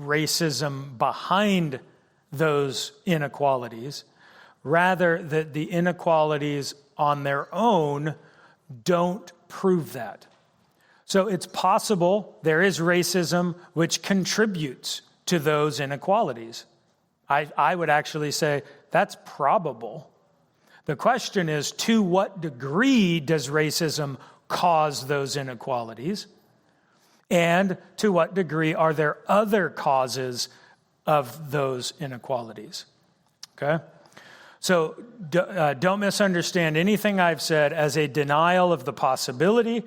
racism behind those inequalities, rather that the inequalities on their own don't prove that. So it's possible there is racism which contributes to those inequalities. I would actually say that's probable. The question is, to what degree does racism cause those inequalities? And to what degree are there other causes of those inequalities? Okay? So don't misunderstand anything I've said as a denial of the possibility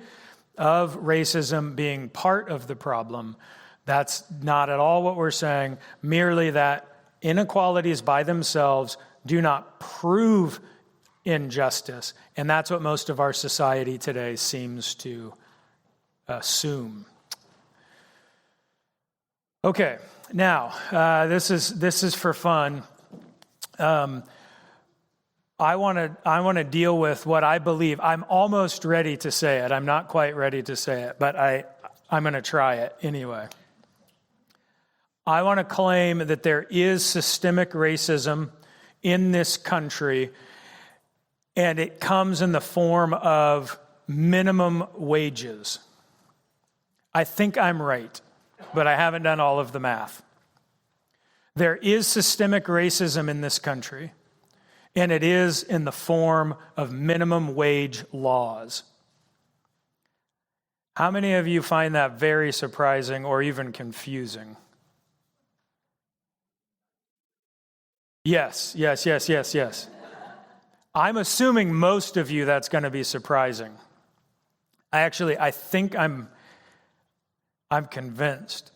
of racism being part of the problem. That's not at all what we're saying, merely that inequalities by themselves do not prove injustice. And that's what most of our society today seems to assume. Okay, now, this is for fun. I want to deal with what I believe. I'm almost ready to say it. I'm not quite ready to say it, but I'm going to try it anyway. I want to claim that there is systemic racism in this country, and it comes in the form of minimum wages. I think I'm right, but I haven't done all of the math. There is systemic racism in this country, and it is in the form of minimum wage laws. How many of you find that very surprising or even confusing? Yes. I'm assuming most of you that's going to be surprising. I think I'm convinced.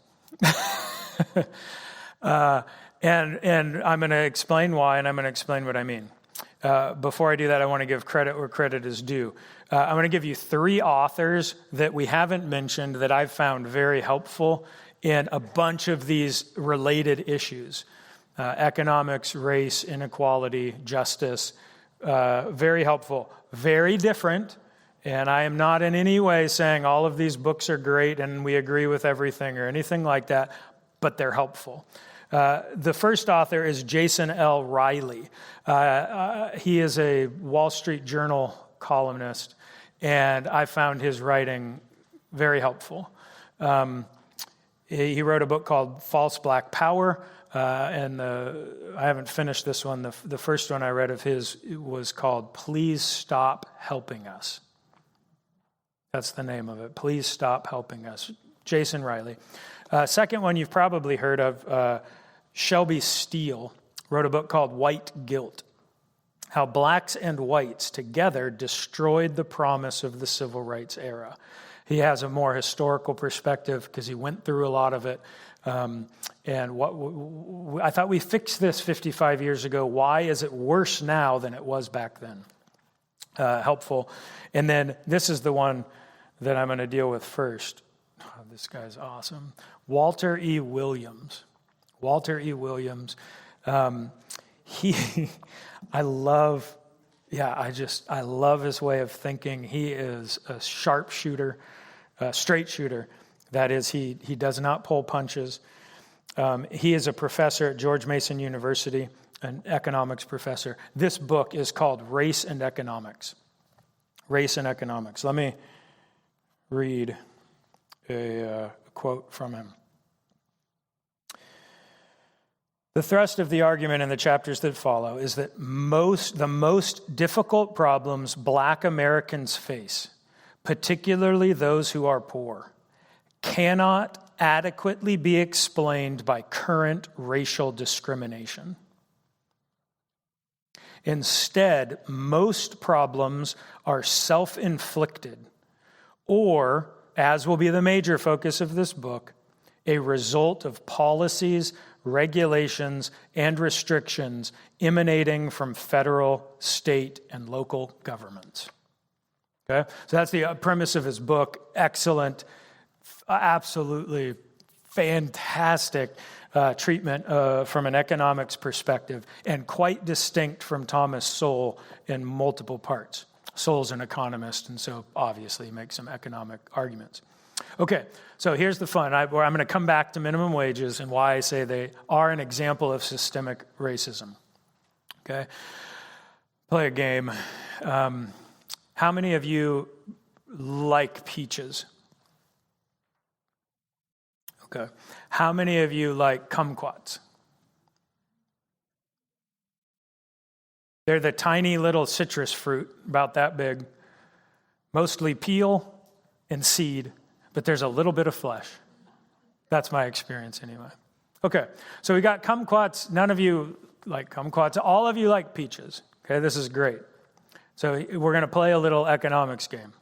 And I'm going to explain why, and I'm going to explain what I mean. Before I do that, I want to give credit where credit is due. I'm going to give you 3 authors that we haven't mentioned that I've found very helpful in a bunch of these related issues. Economics, race, inequality, justice. Very helpful. Very different. And I am not in any way saying all of these books are great and we agree with everything or anything like that, but they're helpful. The first author is Jason L. Riley. He is a Wall Street Journal columnist, and I found his writing very helpful. He wrote a book called False Black Power, and I haven't finished this one. The first one I read of his was called Please Stop Helping Us. That's the name of it. Please Stop Helping Us. Jason Riley. Second one you've probably heard of, Shelby Steele wrote a book called White Guilt, How Blacks and Whites Together Destroyed the Promise of the Civil Rights Era. He has a more historical perspective because he went through a lot of it. And I thought we fixed this 55 years ago. Why is it worse now than it was back then? Helpful. And then this is the one that I'm going to deal with first. Oh, this guy's awesome. Walter E. Williams. I love his way of thinking. He is a sharpshooter, straight shooter. That is, he does not pull punches. He is a professor at George Mason University, an economics professor. This book is called Race and Economics. Race and Economics. Let me read a quote from him. The thrust of the argument in the chapters that follow is that the most difficult problems Black Americans face, particularly those who are poor, cannot adequately be explained by current racial discrimination. Instead, most problems are self-inflicted, or, as will be the major focus of this book, a result of policies, regulations, and restrictions emanating from federal, state, and local governments. Okay? So that's the premise of his book. Excellent, absolutely fantastic treatment from an economics perspective, and quite distinct from Thomas Sowell in multiple parts. Sowell's an economist, and so obviously makes some economic arguments. Okay, so here's the fun. Where I'm going to come back to minimum wages and why I say they are an example of systemic racism. Okay, play a game. How many of you like peaches? Okay. How many of you like kumquats? They're the tiny little citrus fruit, about that big, mostly peel and seed, but there's a little bit of flesh. That's my experience anyway. Okay, so we got kumquats. None of you like kumquats. All of you like peaches. Okay, this is great. So we're going to play a little economics game.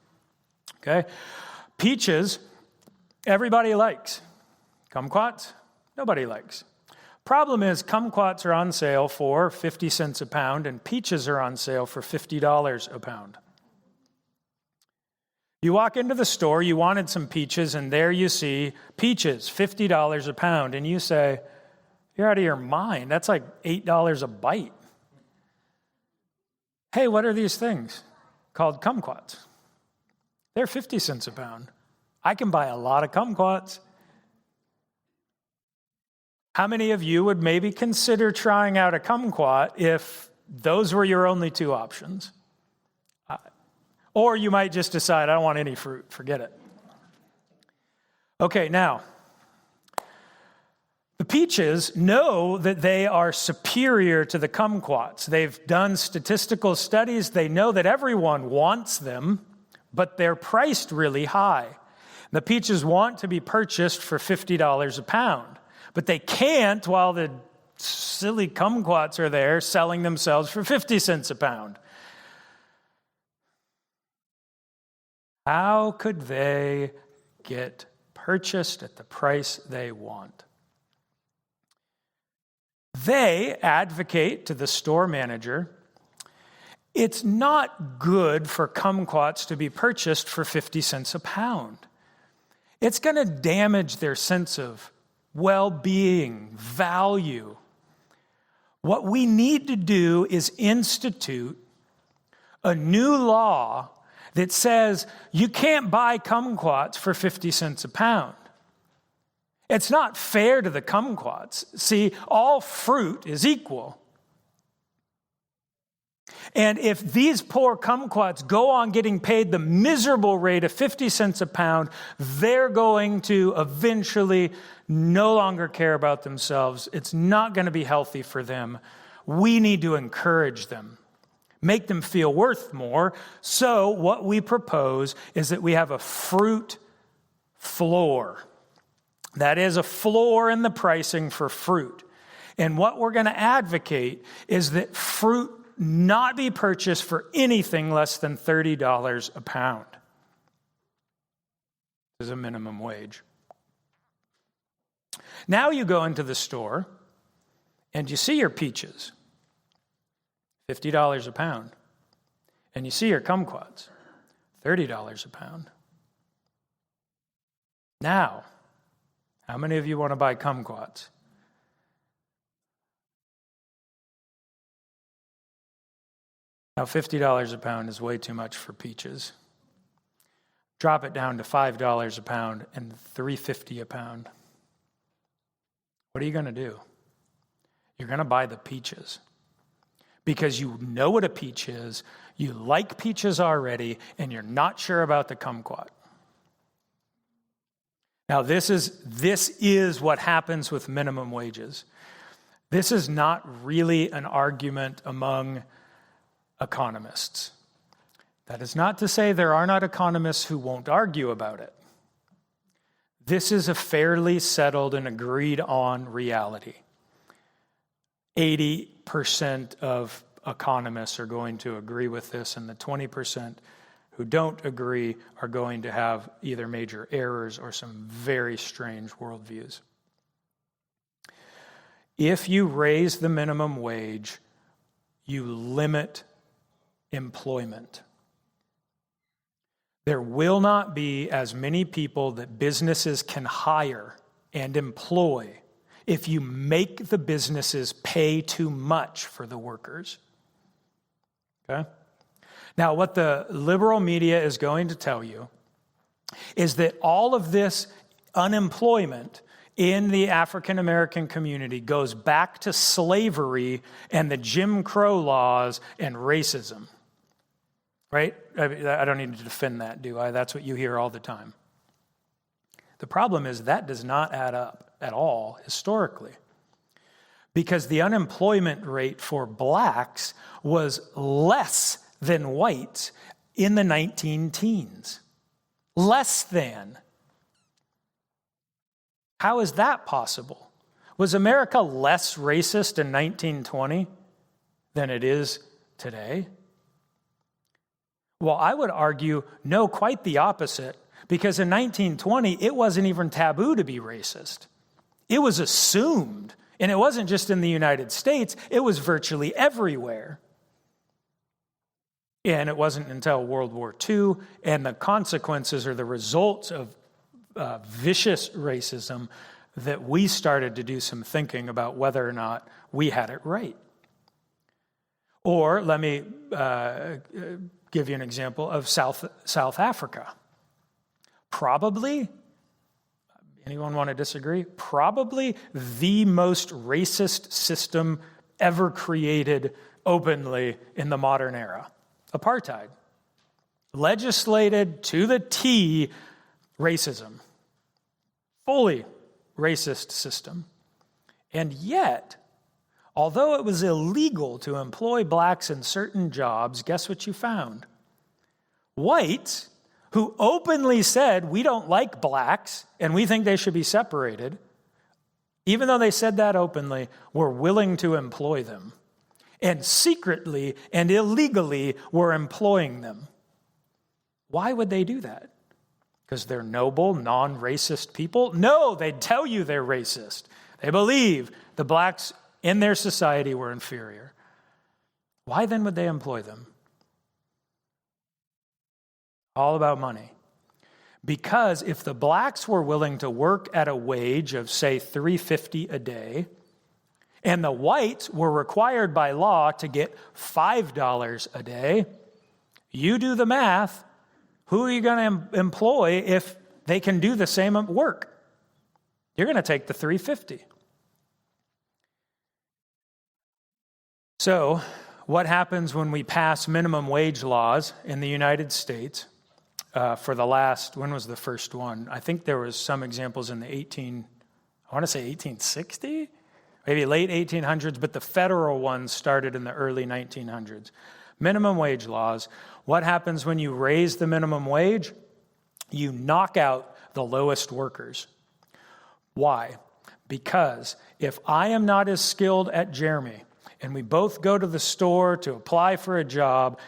Okay, peaches, everybody likes. Kumquats, nobody likes. Problem is, kumquats are on sale for 50 cents a pound, and peaches are on sale for $50 a pound. You walk into the store, you wanted some peaches, and there you see peaches, $50 a pound, and you say, you're out of your mind. That's like $8 a bite. Hey, what are these things? Called kumquats. They're 50 cents a pound. I can buy a lot of kumquats. How many of you would maybe consider trying out a kumquat if those were your only two options? Or you might just decide, I don't want any fruit, forget it. Okay, now, the peaches know that they are superior to the kumquats. They've done statistical studies. They know that everyone wants them, but they're priced really high. The peaches want to be purchased for $50 a pound. But they can't while the silly kumquats are there selling themselves for 50 cents a pound. How could they get purchased at the price they want? They advocate to the store manager, it's not good for kumquats to be purchased for 50 cents a pound. It's going to damage their sense of well-being, value. What we need to do is institute a new law that says you can't buy kumquats for 50 cents a pound. It's not fair to the kumquats. See, all fruit is equal. And if these poor kumquats go on getting paid the miserable rate of 50 cents a pound, they're going to eventually no longer care about themselves. It's not going to be healthy for them. We need to encourage them, make them feel worth more. So what we propose is that we have a fruit floor. That is a floor in the pricing for fruit. And what we're going to advocate is that fruit not be purchased for anything less than $30 a pound. This is a minimum wage. Now you go into the store and you see your peaches, $50 a pound. And you see your kumquats, $30 a pound. Now, how many of you want to buy kumquats? Now, $50 a pound is way too much for peaches. Drop it down to $5 a pound and $3.50 a pound. What are you going to do? You're going to buy the peaches because you know what a peach is, you like peaches already, and you're not sure about the kumquat. Now, this is what happens with minimum wages. This is not really an argument among economists. That is not to say there are not economists who won't argue about it. This is a fairly settled and agreed on reality. 80% of economists are going to agree with this, and the 20% who don't agree are going to have either major errors or some very strange worldviews. If you raise the minimum wage, you limit employment. There will not be as many people that businesses can hire and employ if you make the businesses pay too much for the workers. Okay? Now, what the liberal media is going to tell you is that all of this unemployment in the African American community goes back to slavery and the Jim Crow laws and racism. Right? I don't need to defend that, do I? That's what you hear all the time. The problem is that does not add up at all historically, because the unemployment rate for blacks was less than whites in the 19-teens. Less than. How is that possible? Was America less racist in 1920 than it is today? Well, I would argue, no, quite the opposite, because in 1920, it wasn't even taboo to be racist. It was assumed, and it wasn't just in the United States, it was virtually everywhere. And it wasn't until World War II and the consequences or the results of vicious racism that we started to do some thinking about whether or not we had it right. Or let me give you an example of South Africa. Probably, anyone want to disagree? Probably the most racist system ever created openly in the modern era. Apartheid. Legislated to the T racism. Fully racist system. And yet, although it was illegal to employ blacks in certain jobs, guess what you found? Whites, who openly said, we don't like blacks and we think they should be separated, even though they said that openly, were willing to employ them. And secretly and illegally were employing them. Why would they do that? Because they're noble, non-racist people? No, they'd tell you they're racist. They believe the blacks in their society were inferior. Why then would they employ them? All about money. Because if the blacks were willing to work at a wage of, say, $3.50 a day, and the whites were required by law to get $5 a day, you do the math. Who are you going to employ if they can do the same work? You're going to take the $3.50. So, what happens when we pass minimum wage laws in the United States for the last, when was the first one? I think there was some examples in the 1860? Maybe late 1800s, but the federal ones started in the early 1900s. Minimum wage laws. What happens when you raise the minimum wage? You knock out the lowest workers. Why? Because if I am not as skilled at Jeremy, and we both go to the store to apply for a job,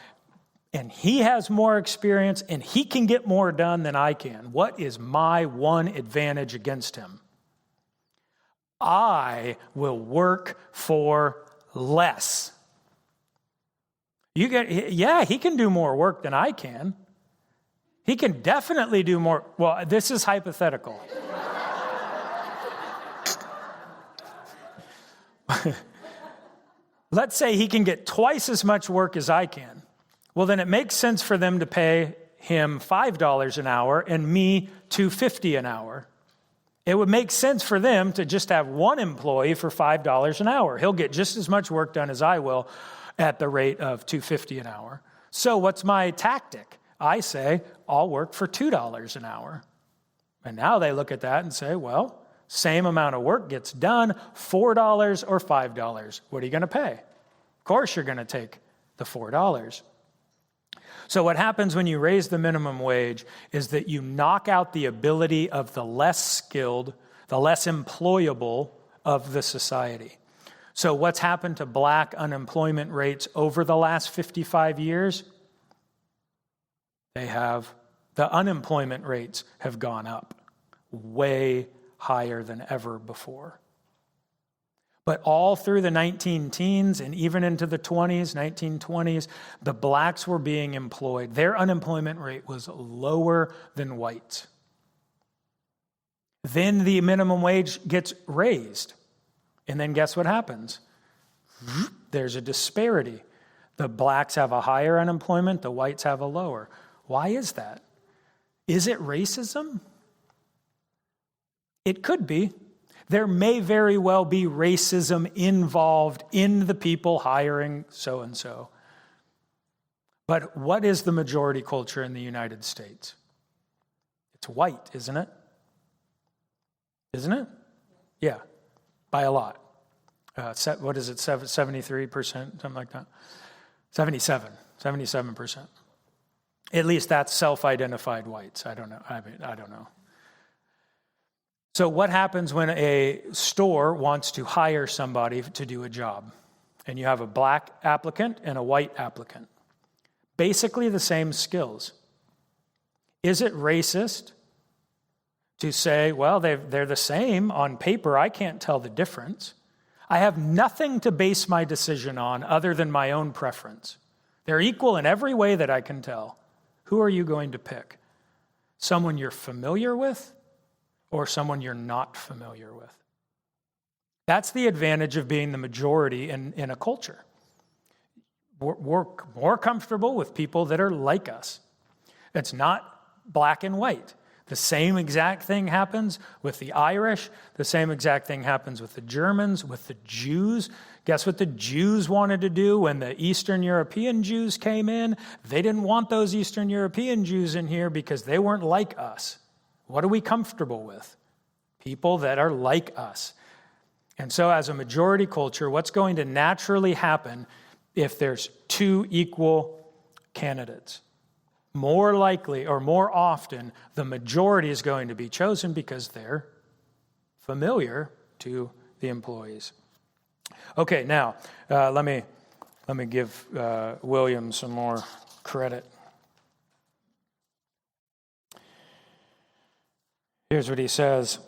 and he has more experience and he can get more done than I can, what is my one advantage against him? I will work for less. He can do more work than I can. He can definitely do more. Well, this is hypothetical. Let's say he can get twice as much work as I can. Well, then it makes sense for them to pay him $5 an hour and me $2.50 an hour. It would make sense for them to just have one employee for $5 an hour. He'll get just as much work done as I will at the rate of $2.50 an hour. So what's my tactic? I say, I'll work for $2 an hour. And now they look at that and say, well, same amount of work gets done, $4 or $5. What are you going to pay? Of course you're going to take the $4. So what happens when you raise the minimum wage is that you knock out the ability of the less skilled, the less employable of the society. So what's happened to black unemployment rates over the last 55 years? The unemployment rates have gone up way higher than ever before. But all through the 19-teens and even into the 1920s, the blacks were being employed. Their unemployment rate was lower than whites. Then the minimum wage gets raised. And then guess what happens? There's a disparity. The blacks have a higher unemployment, the whites have a lower. Why is that? Is it racism? It could be. There may very well be racism involved in the people hiring so-and-so. But what is the majority culture in the United States? It's white, isn't it? Isn't it? Yeah, by a lot. What is it, 73%, something like that? 77%. At least that's self-identified whites. I don't know. I don't know. So what happens when a store wants to hire somebody to do a job? And you have a black applicant and a white applicant. Basically the same skills. Is it racist to say, well, they're the same on paper, I can't tell the difference? I have nothing to base my decision on other than my own preference. They're equal in every way that I can tell. Who are you going to pick? Someone you're familiar with or someone you're not familiar with? That's the advantage of being the majority in a culture. We're more comfortable with people that are like us. It's not black and white. The same exact thing happens with the Irish. The same exact thing happens with the Germans, with the Jews. Guess what the Jews wanted to do when the Eastern European Jews came in? They didn't want those Eastern European Jews in here because they weren't like us. What are we comfortable with? People that are like us. And so as a majority culture, what's going to naturally happen if there's two equal candidates? More likely or more often, the majority is going to be chosen because they're familiar to the employees. Okay, now let me give William some more credit. Here's what he says.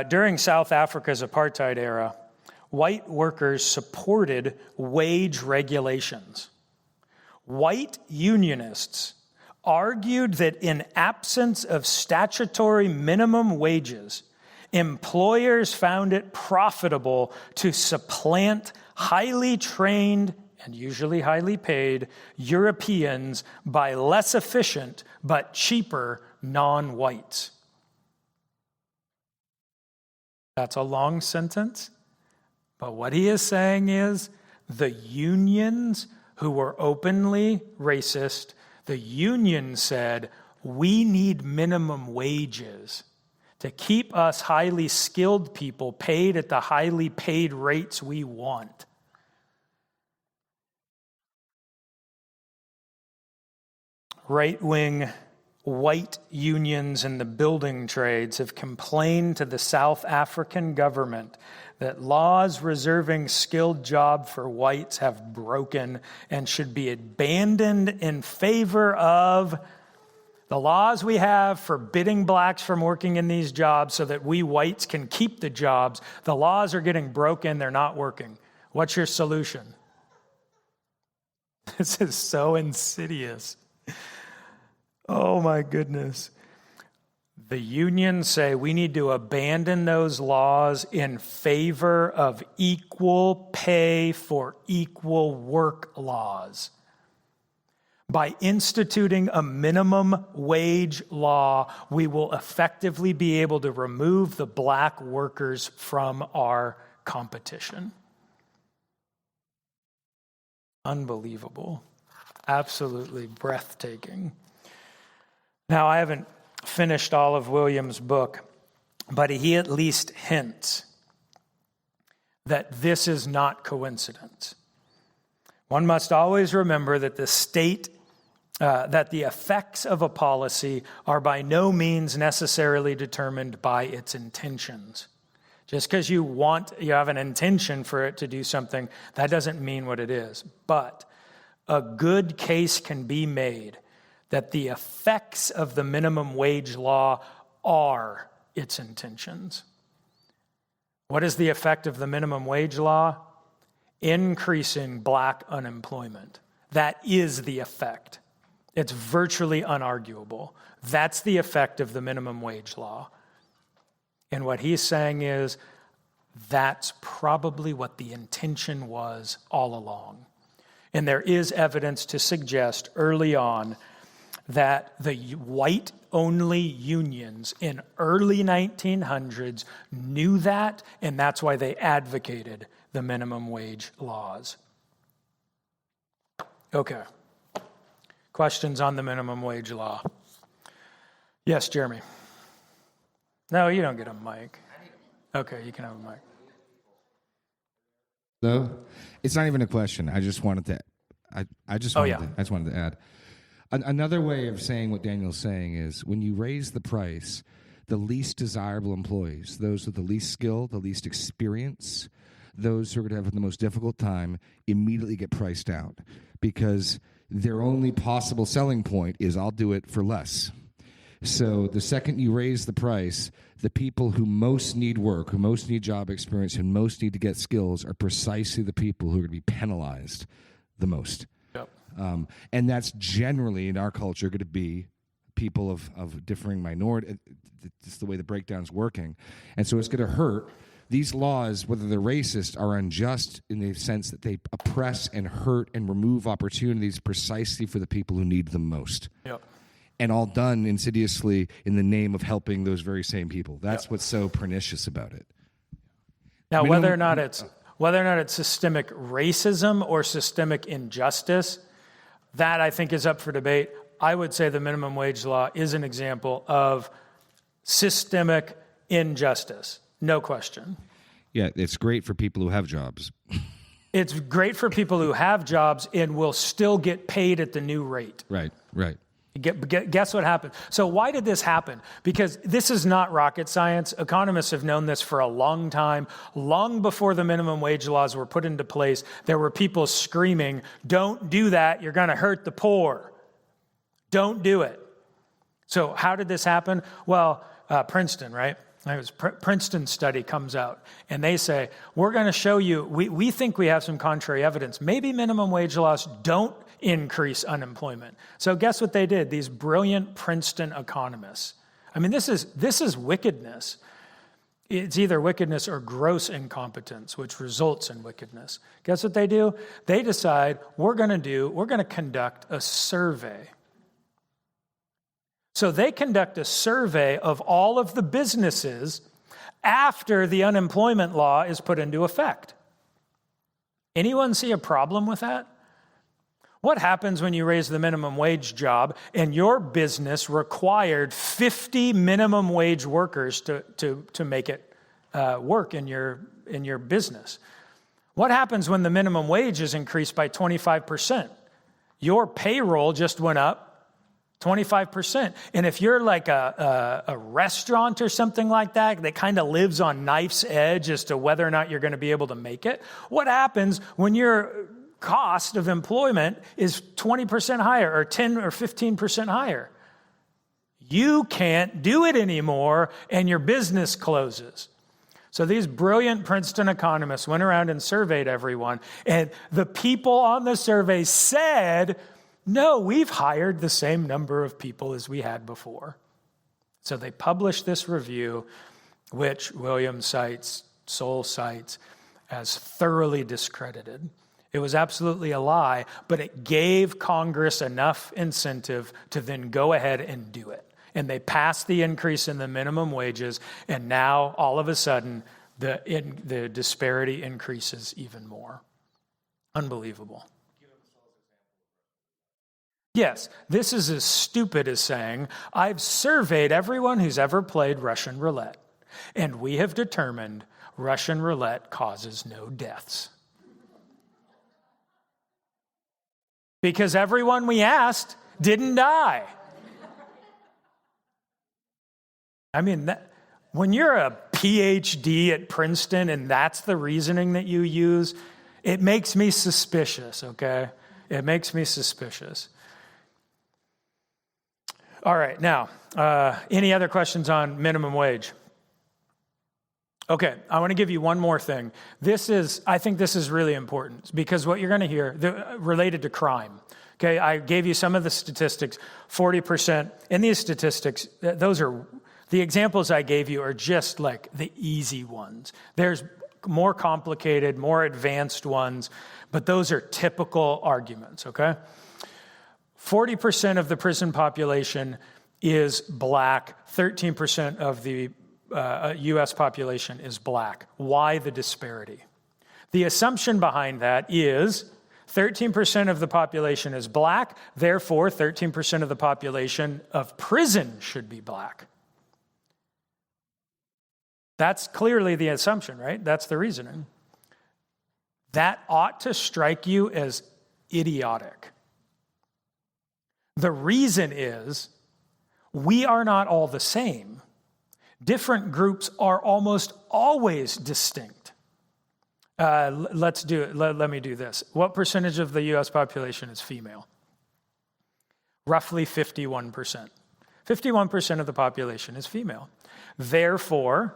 During South Africa's apartheid era, white workers supported wage regulations. White unionists argued that in absence of statutory minimum wages, employers found it profitable to supplant highly trained and usually highly paid Europeans by less efficient but cheaper non-whites. That's a long sentence, but what he is saying is the unions who were openly racist, the union said, we need minimum wages to keep us highly skilled people paid at the highly paid rates we want. Right-wing white unions in the building trades have complained to the South African government that laws reserving skilled jobs for whites have broken and should be abandoned in favor of the laws we have forbidding blacks from working in these jobs so that we whites can keep the jobs. The laws are getting broken, they're not working. What's your solution? This is so insidious. Oh my goodness. The unions say we need to abandon those laws in favor of equal pay for equal work laws. By instituting a minimum wage law, we will effectively be able to remove the black workers from our competition. Unbelievable. Absolutely breathtaking. Now, I haven't finished all of William's book, but he at least hints that this is not coincidence. One must always remember that that the effects of a policy are by no means necessarily determined by its intentions. Just because you have an intention for it to do something, that doesn't mean what it is. But a good case can be made that the effects of the minimum wage law are its intentions. What is the effect of the minimum wage law? Increasing black unemployment. That is the effect. It's virtually unarguable. That's the effect of the minimum wage law. And what he's saying is that's probably what the intention was all along. And there is evidence to suggest early on that the white-only unions in early 1900s knew that, and that's why they advocated the minimum wage laws. Okay. Questions on the minimum wage law? Yes, Jeremy. No, you don't get a mic. Okay, you can have a mic. No, it's not even a question. I just wanted to. I just wanted to add. Another way of saying what Daniel's saying is when you raise the price, the least desirable employees, those with the least skill, the least experience, those who are going to have the most difficult time, immediately get priced out because their only possible selling point is I'll do it for less. So the second you raise the price, the people who most need work, who most need job experience, and most need to get skills are precisely the people who are going to be penalized the most. Yep. And that's generally in our culture going to be people of differing minority. It's the way the breakdown's working. And so it's going to hurt. These laws, whether they're racist, are unjust in the sense that they oppress and hurt and remove opportunities precisely for the people who need them most. Yep. And all done insidiously in the name of helping those very same people. That's what's so pernicious about it. Now, whether or not it's systemic racism or systemic injustice, that I think is up for debate. I would say the minimum wage law is an example of systemic injustice, no question. Yeah, it's great for people who have jobs. It's great for people who have jobs and will still get paid at the new rate. Right. Guess what happened? So why did this happen? Because this is not rocket science. Economists have known this for a long time. Long before the minimum wage laws were put into place, there were people screaming, don't do that, you're going to hurt the poor. Don't do it. So how did this happen? Well, Princeton, right? Princeton study comes out, and they say, we're going to show you, we think we have some contrary evidence. Maybe minimum wage laws don't increase unemployment. So guess what they did? These brilliant Princeton economists. I mean, this is wickedness. It's either wickedness or gross incompetence, which results in wickedness. Guess what they do? They decide we're going to conduct a survey. So they conduct a survey of all of the businesses after the unemployment law is put into effect. Anyone see a problem with that? What happens when you raise the minimum wage job and your business required 50 minimum wage workers to make it work in your business? What happens when the minimum wage is increased by 25%? Your payroll just went up 25%. And if you're like a restaurant or something like that kind of lives on knife's edge as to whether or not you're going to be able to make it, what happens when your cost of employment is 20% higher or 10 or 15% higher? You can't do it anymore and your business closes. So these brilliant Princeton economists went around and surveyed everyone, and the people on the survey said, no, we've hired the same number of people as we had before. So they published this review, which Williams cites, Soule cites, as thoroughly discredited. It was absolutely a lie, but it gave Congress enough incentive to then go ahead and do it. And they passed the increase in the minimum wages, and now all of a sudden the disparity increases even more. Unbelievable. Yes, this is as stupid as saying, I've surveyed everyone who's ever played Russian roulette, and we have determined Russian roulette causes no deaths. Because everyone we asked didn't die. I mean, when you're a PhD at Princeton and that's the reasoning that you use, it makes me suspicious, okay? It makes me suspicious. All right, now, any other questions on minimum wage? Okay, I want to give you one more thing. I think this is really important because what you're going to hear related to crime. Okay, I gave you some of the statistics, 40%. And these statistics, the examples I gave you are just like the easy ones. There's more complicated, more advanced ones, but those are typical arguments, okay? 40% of the prison population is black. 13% of the U.S. population is black. Why the disparity? The assumption behind that is 13% of the population is black, therefore 13% of the population of prison should be black. That's clearly the assumption, right? That's the reasoning. That ought to strike you as idiotic. The reason is we are not all the same. Different groups are almost always distinct. Let's do it. Let me do this. What percentage of the U.S. population is female? Roughly 51%. 51% of the population is female. Therefore,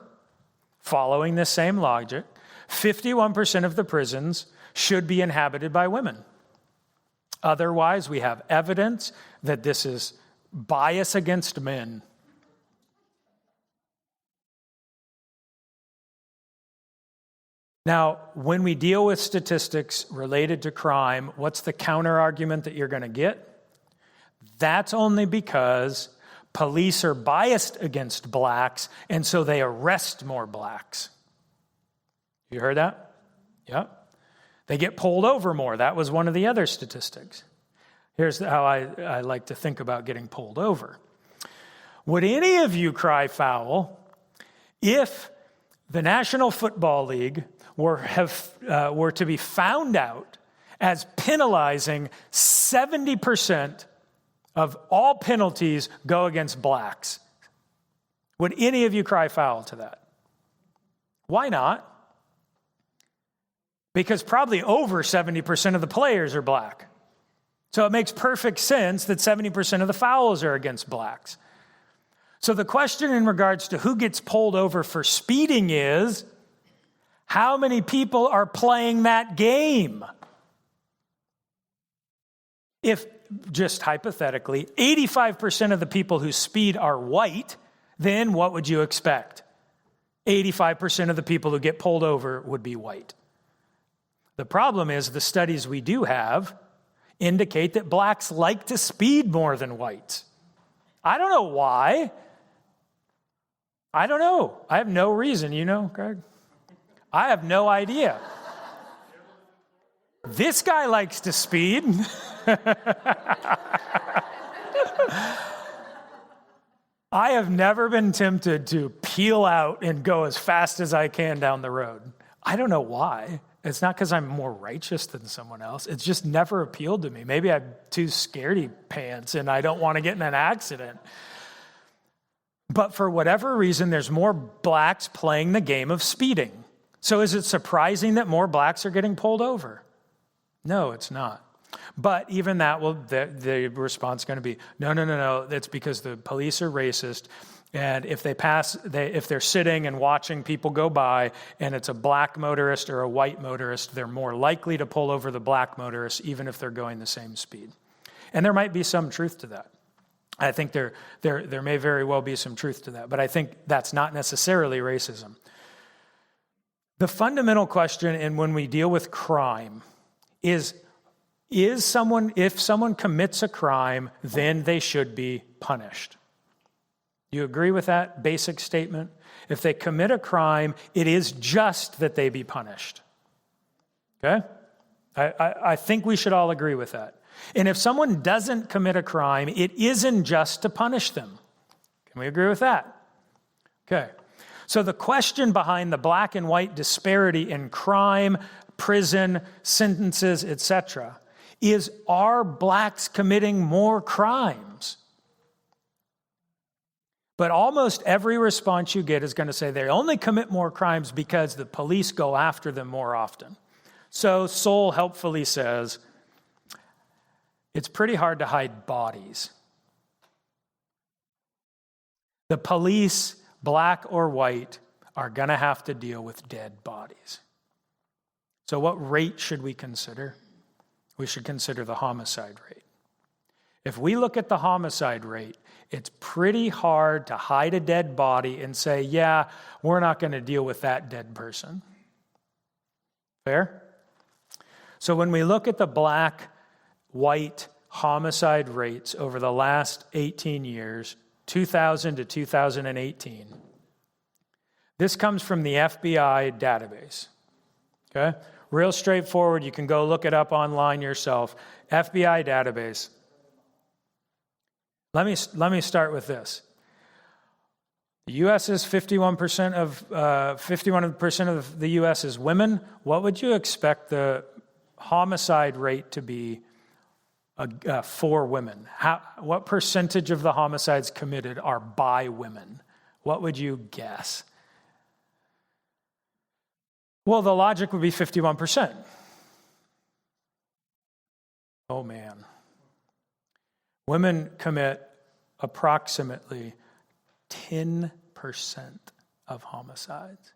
following the same logic, 51% of the prisons should be inhabited by women. Otherwise, we have evidence that this is bias against men. Now, when we deal with statistics related to crime, what's the counter argument that you're going to get? That's only because police are biased against blacks, and so they arrest more blacks. You heard that? Yeah. They get pulled over more. That was one of the other statistics. Here's how I like to think about getting pulled over. Would any of you cry foul if the National Football League were to be found out as penalizing 70% of all penalties go against blacks? Would any of you cry foul to that? Why not? Because probably over 70% of the players are black. So it makes perfect sense that 70% of the fouls are against blacks. So the question in regards to who gets pulled over for speeding is, how many people are playing that game? If, just hypothetically, 85% of the people who speed are white, then what would you expect? 85% of the people who get pulled over would be white. The problem is the studies we do have indicate that blacks like to speed more than whites. I don't know why. I don't know. I have no reason, you know, Greg? I have no idea. This guy likes to speed. I have never been tempted to peel out and go as fast as I can down the road. I don't know why. It's not because I'm more righteous than someone else. It's just never appealed to me. Maybe I'm too scaredy pants and I don't want to get in an accident. But for whatever reason, there's more blacks playing the game of speeding. So is it surprising that more blacks are getting pulled over? No, it's not. But even that, the response is going to be, no. It's because the police are racist. And if if they're sitting and watching people go by and it's a black motorist or a white motorist, they're more likely to pull over the black motorist even if they're going the same speed. And there might be some truth to that. I think there may very well be some truth to that, but I think that's not necessarily racism. The fundamental question, and when we deal with crime, is if someone commits a crime, then they should be punished. You agree with that basic statement? If they commit a crime, it is just that they be punished. Okay? I think we should all agree with that. And if someone doesn't commit a crime, it isn't just to punish them. Can we agree with that? Okay. So the question behind the black and white disparity in crime, prison, sentences, etc., is, are blacks committing more crimes? But almost every response you get is going to say they only commit more crimes because the police go after them more often. So Sol helpfully says, it's pretty hard to hide bodies. The police, black or white, are going to have to deal with dead bodies. So what rate should we consider? We should consider the homicide rate. If we look at the homicide rate, it's pretty hard to hide a dead body and say, yeah, we're not going to deal with that dead person. Fair? So when we look at the black, white homicide rates over the last 18 years, 2000 to 2018. This comes from the FBI database. Okay? Real straightforward. You can go look it up online yourself. FBI database. Let me start with this. The U.S. is 51% of the U.S. is women. What would you expect the homicide rate to be for women? What percentage of the homicides committed are by women? What would you guess? Well, the logic would be 51%. Oh, man. Women commit approximately 10% of homicides.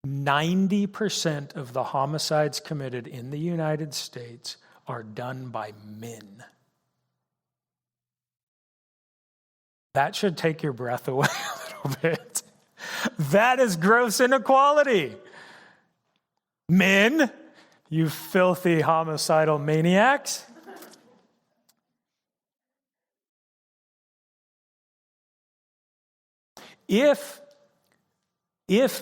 90% of the homicides committed in the United States are done by men. That should take your breath away a little bit. That is gross inequality. Men, you filthy homicidal maniacs. If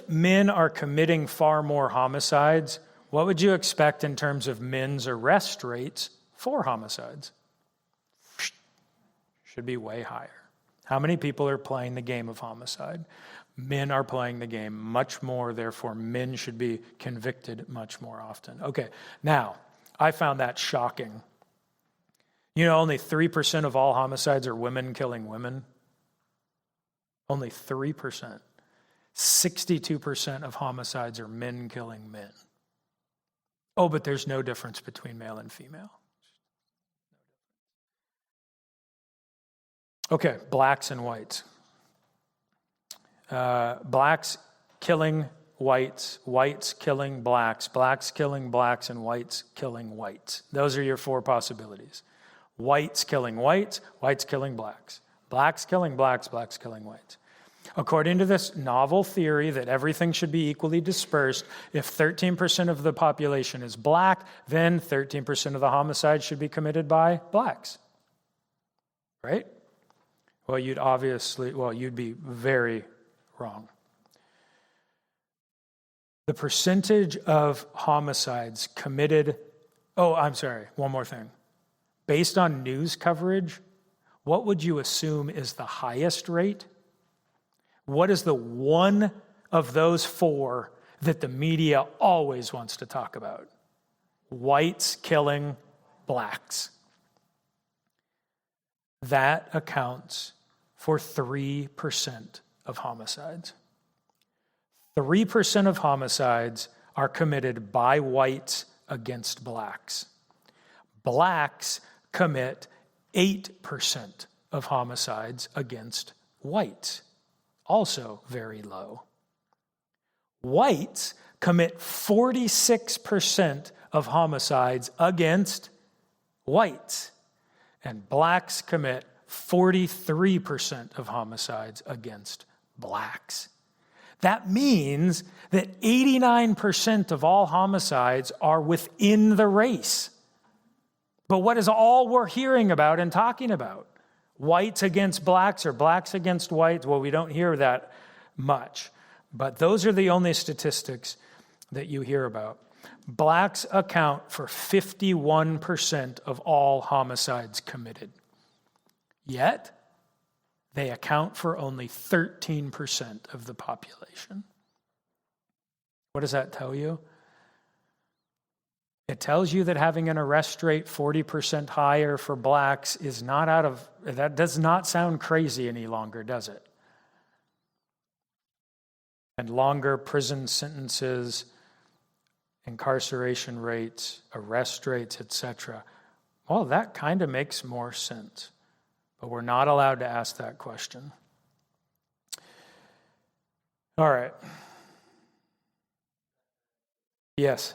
men are committing far more homicides, what would you expect in terms of men's arrest rates for homicides? Should be way higher. How many people are playing the game of homicide? Men are playing the game much more, therefore men should be convicted much more often. Okay, now, I found that shocking. You know, only 3% of all homicides are women killing women. Only 3%. 62% of homicides are men killing men. Oh, but there's no difference between male and female. Okay, blacks and whites. Blacks killing whites, whites killing blacks, blacks killing blacks, and whites killing whites. Those are your four possibilities. Whites killing whites, whites killing blacks. Blacks killing blacks, blacks killing whites. According to this novel theory that everything should be equally dispersed, if 13% of the population is black, then 13% of the homicides should be committed by blacks. Right? Well, you'd be very wrong. The percentage of homicides committed, one more thing. Based on news coverage, what would you assume is the highest rate? What is the one of those four that the media always wants to talk about? Whites killing blacks. That accounts for 3% of homicides. 3% of homicides are committed by whites against blacks. Blacks commit 8% of homicides against whites. Also very low. Whites commit 46% of homicides against whites, and blacks commit 43% of homicides against blacks. That means that 89% of all homicides are within the race. But what is all we're hearing about and talking about? Whites against blacks or blacks against whites? Well, we don't hear that much. But those are the only statistics that you hear about. Blacks account for 51% of all homicides committed. Yet, they account for only 13% of the population. What does that tell you? It tells you that having an arrest rate 40% higher for blacks is that does not sound crazy any longer, does it? And longer prison sentences, incarceration rates, arrest rates, etc. Well, that kind of makes more sense. But we're not allowed to ask that question. All right. Yes.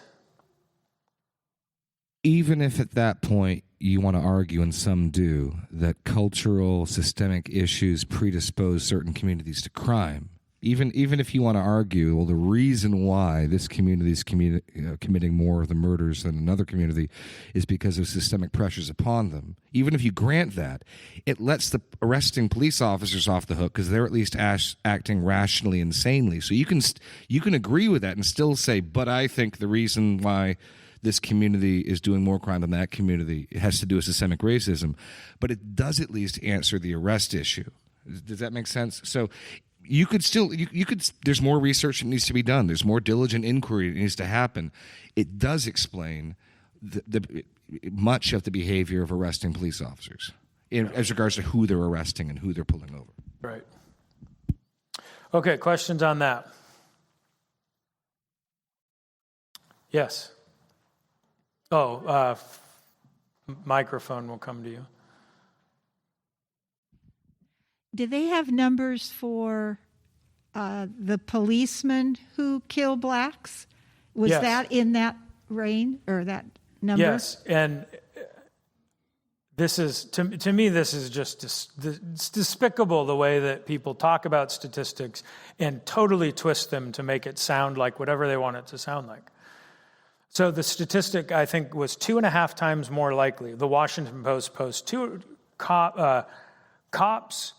Even if at that point you want to argue, and some do, that cultural systemic issues predispose certain communities to crime, Even if you want to argue, well, the reason why this community is committing more of the murders than another community is because of systemic pressures upon them. Even if you grant that, it lets the arresting police officers off the hook because they're at least acting rationally and sanely. So you can agree with that and still say, but I think the reason why this community is doing more crime than that community has to do with systemic racism. But it does at least answer the arrest issue. Does that make sense? So you could still, you could, there's more research that needs to be done. There's more diligent inquiry that needs to happen. It does explain the much of the behavior of arresting police officers as regards to who they're arresting and who they're pulling over. Right. Okay, questions on that? Yes. Oh, microphone will come to you. Do they have numbers for the policemen who kill blacks? Was Yes. that in that range or that number? Yes, and this is, to me, this is just it's despicable the way that people talk about statistics and totally twist them to make it sound like whatever they want it to sound like. So the statistic, I think, was 2.5 times more likely. The Washington Post posts cops,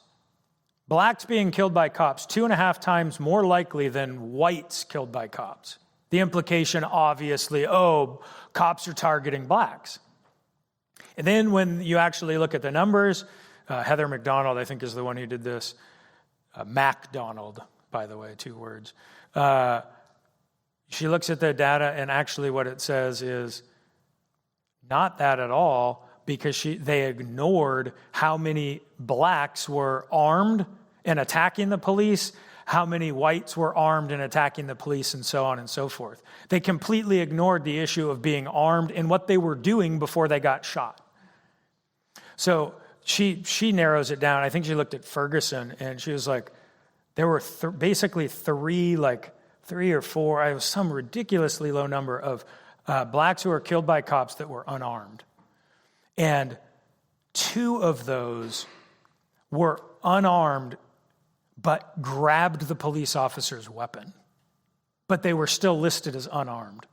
blacks being killed by cops, 2.5 times more likely than whites killed by cops. The implication, obviously, cops are targeting blacks. And then when you actually look at the numbers, Heather McDonald, I think, is the one who did this. MacDonald, by the way, 2 words. She looks at the data, and actually what it says is not that at all, because they ignored how many blacks were armed and attacking the police, how many whites were armed and attacking the police, and so on and so forth. They completely ignored the issue of being armed and what they were doing before they got shot. So she narrows it down. I think she looked at Ferguson, and she was like, there were basically 3 or 4, it was some ridiculously low number of blacks who were killed by cops that were unarmed. And 2 of those were unarmed, but grabbed the police officer's weapon. But they were still listed as unarmed.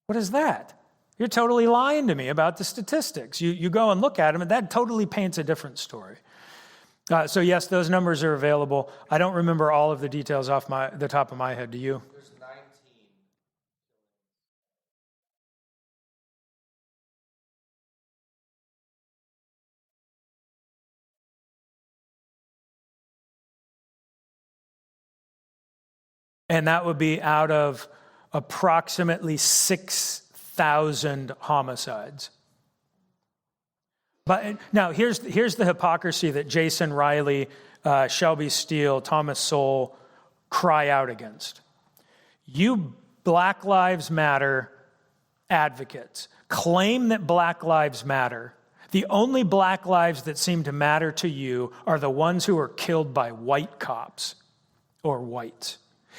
What is that? You're totally lying to me about the statistics. You go and look at them, and that totally paints a different story. So yes, those numbers are available. I don't remember all of the details off the top of my head. Do you? There's 19. And that would be out of approximately 6,000 homicides. But now here's the hypocrisy that Jason Riley, Shelby Steele, Thomas Sowell cry out against. You Black Lives Matter advocates claim that Black Lives Matter. The only Black lives that seem to matter to you are the ones who are killed by white cops or whites.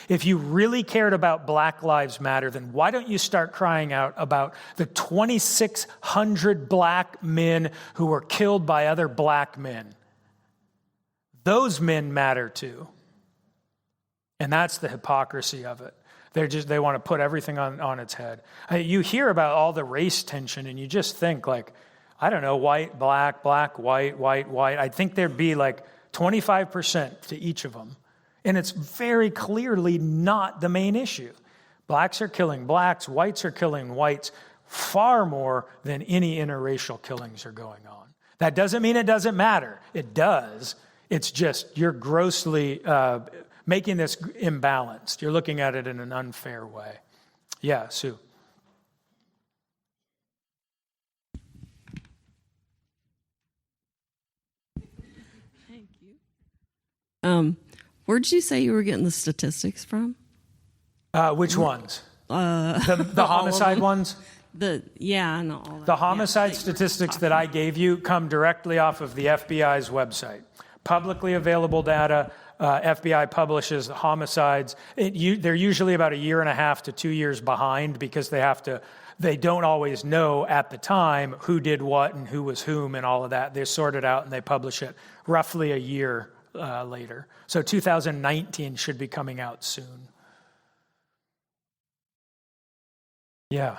If you really cared about Black Lives Matter, then why don't you start crying out about the 2,600 black men who were killed by other black men? Those men matter too. And that's the hypocrisy of it. They want to put everything on its head. You hear about all the race tension and you just think like, I don't know, white, black, black, white, white, white. I think there'd be like 25% to each of them. And it's very clearly not the main issue. Blacks are killing blacks, whites are killing whites, far more than any interracial killings are going on. That doesn't mean it doesn't matter. It does. It's just you're grossly making this imbalanced. You're looking at it in an unfair way. Yeah, Sue. Thank you. Where'd you say you were getting the statistics from? Which ones? The homicide ones? I know all that. The homicide statistics that I gave you come directly off of the FBI's website. Publicly available data, FBI publishes homicides. They're usually about 1.5 to 2 years behind because they don't always know at the time who did what and who was whom and all of that. They're sorted out and they publish it roughly a year later. So 2019 should be coming out soon. Yeah.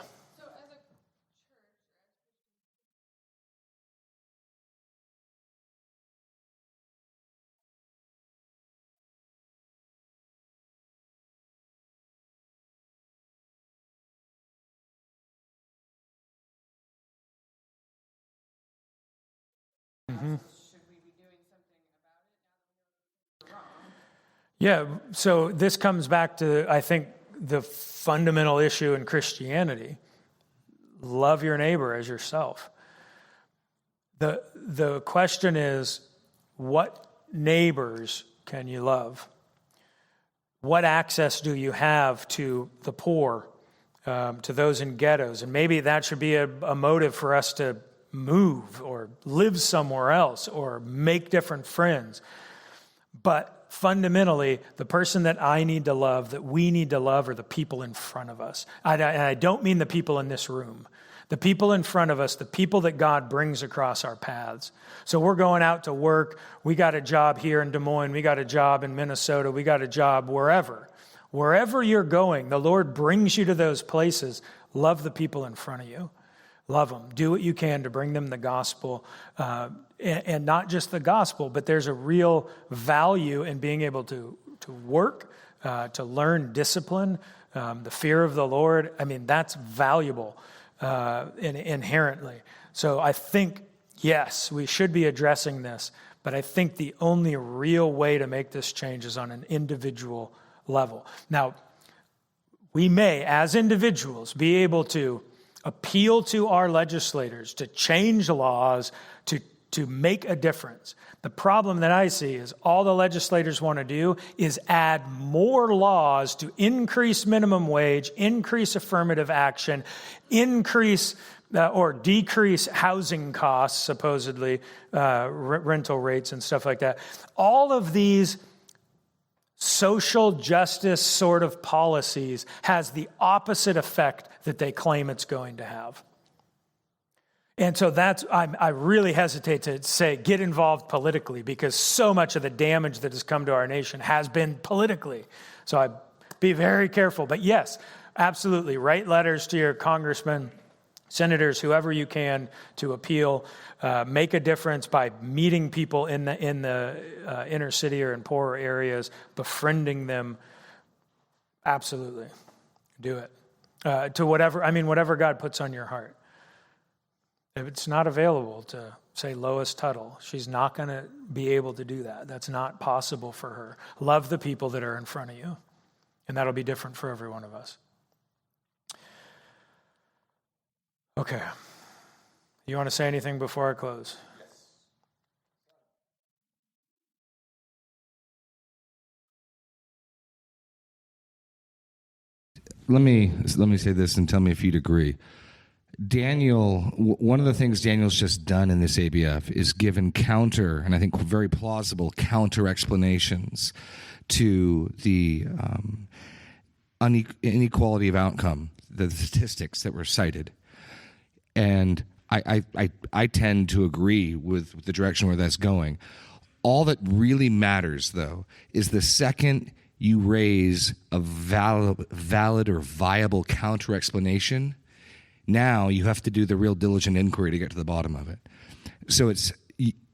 Mm-hmm. Yeah, so this comes back to, I think, the fundamental issue in Christianity. Love your neighbor as yourself. The question is, what neighbors can you love? What access do you have to the poor, to those in ghettos? And maybe that should be a motive for us to move or live somewhere else or make different friends. But fundamentally, the person that I need to love, that we need to love, are the people in front of us. And I don't mean the people in this room. The people in front of us, the people that God brings across our paths. So we're going out to work. We got a job here in Des Moines. We got a job in Minnesota. We got a job wherever. Wherever you're going, the Lord brings you to those places. Love the people in front of you. Love them. Do what you can to bring them the gospel. And not just the gospel, but there's a real value in being able to work, to learn discipline, the fear of the Lord. I mean, that's valuable inherently. So I think, yes, we should be addressing this, but I think the only real way to make this change is on an individual level. Now, we may, as individuals, be able to appeal to our legislators to change laws, to make a difference. The problem that I see is all the legislators want to do is add more laws to increase minimum wage, increase affirmative action, increase or decrease housing costs, supposedly, rental rates and stuff like that. All of these social justice sort of policies has the opposite effect that they claim it's going to have. And so I really hesitate to say get involved politically, because so much of the damage that has come to our nation has been politically. So I be very careful. But yes, absolutely, write letters to your congressmen, senators, whoever you can, to appeal, make a difference by meeting people in the inner city or in poorer areas, befriending them. Absolutely, do it to whatever God puts on your heart. If it's not available to, say, Lois Tuttle, she's not going to be able to do that. That's not possible for her. Love the people that are in front of you, and that'll be different for every one of us. Okay. You want to say anything before I close? Yes. Let me say this and tell me if you'd agree. Daniel, one of the things Daniel's just done in this ABF is given counter, and I think very plausible counter explanations to the inequality of outcome, the statistics that were cited. And I tend to agree with the direction where that's going. All that really matters, though, is the second you raise a valid or viable counter explanation, now you have to do the real diligent inquiry to get to the bottom of it. So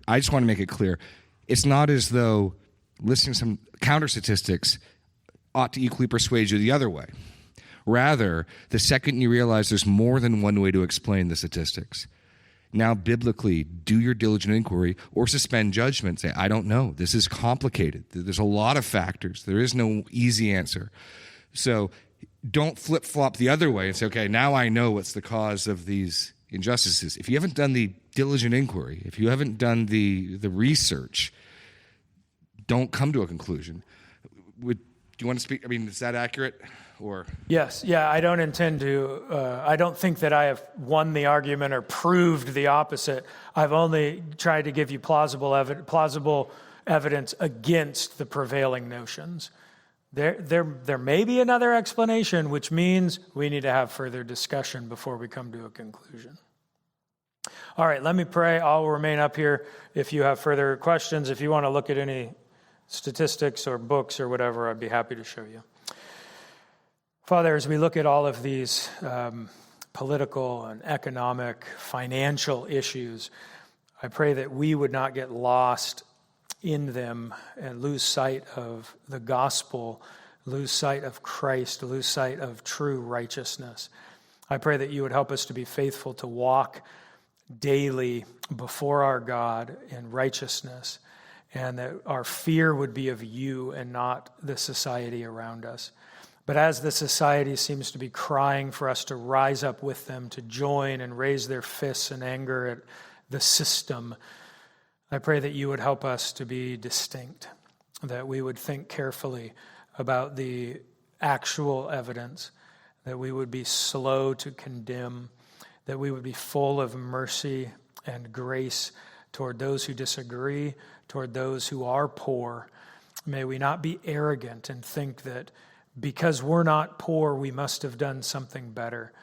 I just want to make it clear. It's not as though listing some counter statistics ought to equally persuade you the other way. Rather, the second you realize there's more than one way to explain the statistics, now biblically do your diligent inquiry or suspend judgment. Say, I don't know. This is complicated. There's a lot of factors. There is no easy answer. So don't flip-flop the other way and say, okay, now I know what's the cause of these injustices. If you haven't done the diligent inquiry, if you haven't done the research, don't come to a conclusion. Do you want to speak? I mean, is that accurate? Or yes, yeah. I don't intend to. I don't think that I have won the argument or proved the opposite. I've only tried to give you plausible evidence against the prevailing notions. There may be another explanation, which means we need to have further discussion before we come to a conclusion. All right, let me pray. I'll remain up here if you have further questions. If you want to look at any statistics or books or whatever, I'd be happy to show you. Father, as we look at all of these political and economic, financial issues, I pray that we would not get lost in them and lose sight of the gospel, lose sight of Christ, lose sight of true righteousness. I pray that you would help us to be faithful to walk daily before our God in righteousness, and that our fear would be of you and not the society around us. But as the society seems to be crying for us to rise up with them, to join and raise their fists in anger at the system, I pray that you would help us to be distinct, that we would think carefully about the actual evidence, that we would be slow to condemn, that we would be full of mercy and grace toward those who disagree, toward those who are poor. May we not be arrogant and think that because we're not poor, we must have done something better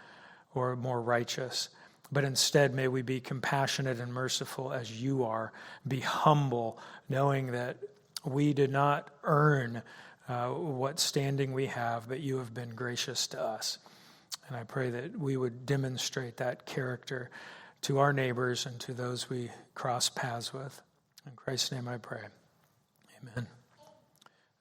or more righteous. But instead, may we be compassionate and merciful as you are. Be humble, knowing that we did not earn what standing we have, but you have been gracious to us. And I pray that we would demonstrate that character to our neighbors and to those we cross paths with. In Christ's name I pray. Amen.